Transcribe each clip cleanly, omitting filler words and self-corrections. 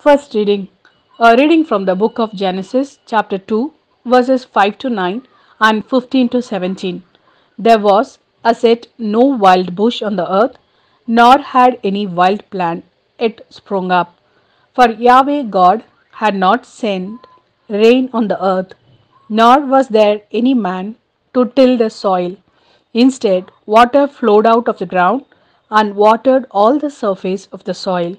First reading. A reading from the book of Genesis, chapter 2, verses 5 to 9 and 15 to 17. There was, as yet, no wild bush on the earth, nor had any wild plant it sprung up. For Yahweh God had not sent rain on the earth, nor was there any man to till the soil. Instead, water flowed out of the ground and watered all the surface of the soil.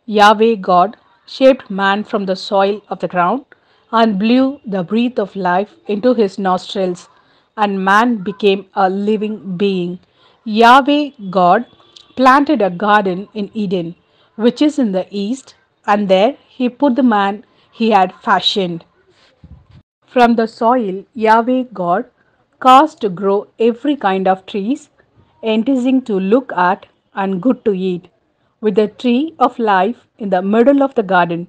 Yahweh God shaped man from the soil of the ground and blew the breath of life into his nostrils, and man became a living being. Yahweh God planted a garden in Eden, which is in the east, and there he put the man he had fashioned. From the soil, Yahweh God caused to grow every kind of trees, enticing to look at and good to eat, with the tree of life in the middle of the garden,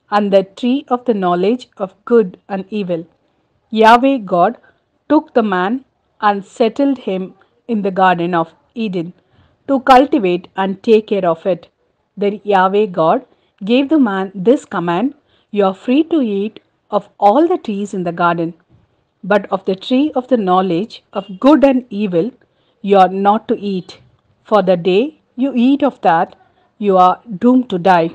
and the tree of the knowledge of good and evil. Yahweh God took the man and settled him in the Garden of Eden to cultivate and take care of it. Then Yahweh God gave the man this command: You are free to eat of all the trees in the garden, but of the tree of the knowledge of good and evil you are not to eat, for the day you eat of that, you are doomed to die.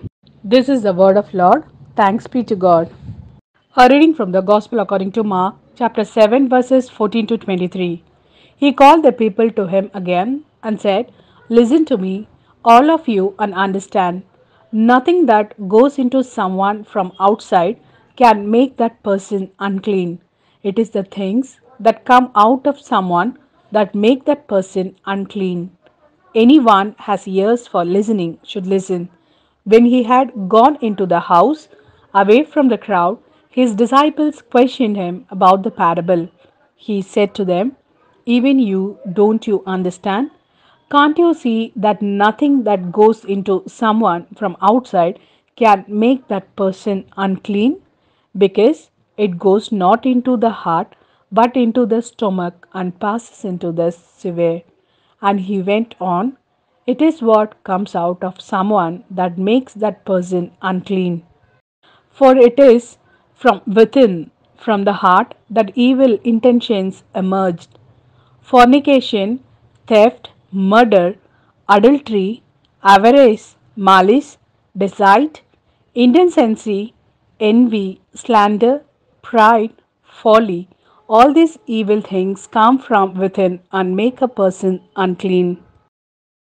This is the word of Lord. Thanks be to God. A reading from the Gospel according to Mark, chapter 7, verses 14 to 23. He called the people to him again and said, Listen to me, all of you, and understand. Nothing that goes into someone from outside can make that person unclean. It is the things that come out of someone that make that person unclean. Anyone has ears for listening should listen. When he had gone into the house, away from the crowd, his disciples questioned him about the parable. He said to them, Even you, don't you understand? Can't you see that nothing that goes into someone from outside can make that person unclean? Because it goes not into the heart but into the stomach and passes into the sewer. And he went on, It is what comes out of someone that makes that person unclean. For it is from within, from the heart, that evil intentions emerged: fornication, theft, murder, adultery, avarice, malice, deceit, indecency, envy, slander, pride, folly. All these evil things come from within and make a person unclean.